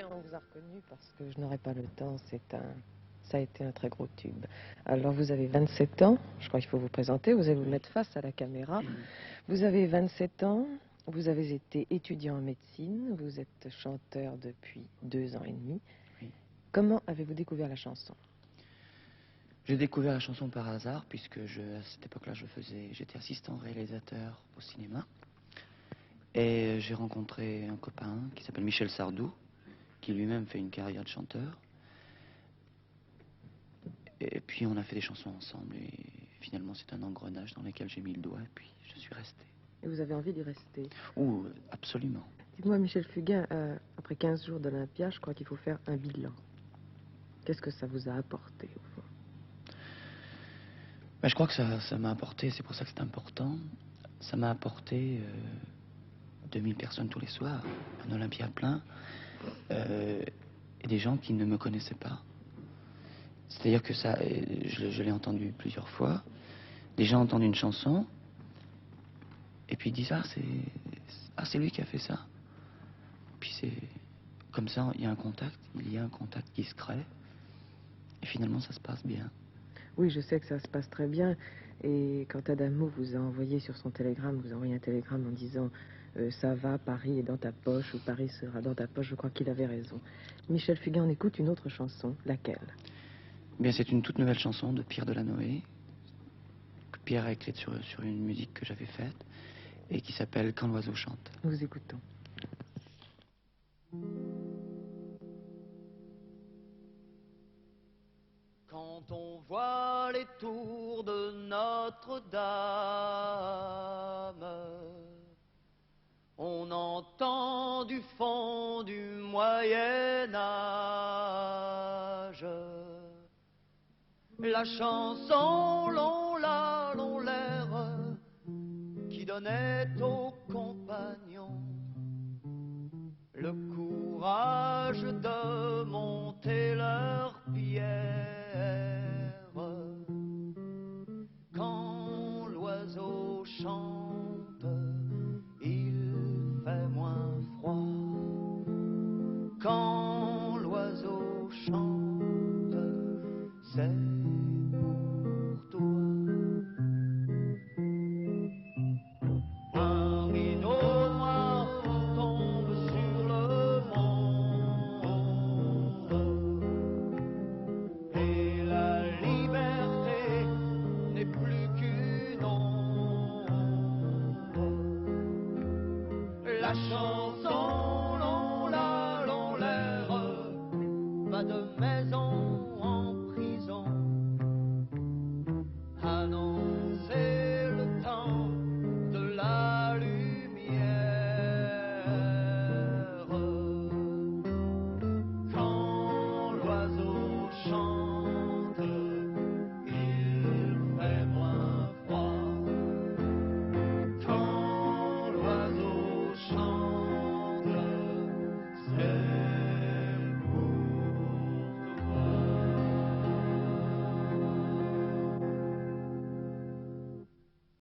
bien, on vous a reconnu parce que je n'aurai pas le temps, ça a été un très gros tube. Alors vous avez 27 ans, je crois qu'il faut vous présenter, vous allez vous mettre face à la caméra. Vous avez 27 ans, vous avez été étudiant en médecine, vous êtes chanteur depuis 2 ans et demi. Oui. Comment avez-vous découvert la chanson? J'ai découvert la chanson par hasard, puisque à cette époque-là, j'étais assistant réalisateur au cinéma. Et j'ai rencontré un copain qui s'appelle Michel Sardou, qui lui-même fait une carrière de chanteur. Et puis on a fait des chansons ensemble, et finalement c'est un engrenage dans lequel j'ai mis le doigt, et puis je suis resté. Et vous avez envie d'y rester? Ouh, absolument. Dites-moi, Michel Fugain, après 15 jours d'Olympia, je crois qu'il faut faire un bilan. Qu'est-ce que ça vous a apporté, au fond? Ben, je crois que ça m'a apporté, c'est pour ça que c'est important, ça m'a apporté 2000 personnes tous les soirs, un Olympia plein, et des gens qui ne me connaissaient pas. C'est-à-dire que ça, je l'ai entendu plusieurs fois, des gens entendent une chanson, et puis ils disent c'est lui qui a fait ça. Puis c'est comme ça, il y a un contact qui se crée, et finalement ça se passe bien. Oui, je sais que ça se passe très bien. Et quand Adamo vous a envoyé sur son télégramme, vous a envoyé un télégramme en disant ça va, Paris est dans ta poche, ou Paris sera dans ta poche, je crois qu'il avait raison. Michel Fugain, on écoute une autre chanson, laquelle? Bien, c'est une toute nouvelle chanson de Pierre Delanoë, que Pierre a écrite sur une musique que j'avais faite, et qui s'appelle Quand l'oiseau chante. Nous écoutons. Quand on voit les tours de Notre-Dame, on entend du fond du Moyen Âge la chanson l'on l'air qui donnait aux compagnons le courage de monter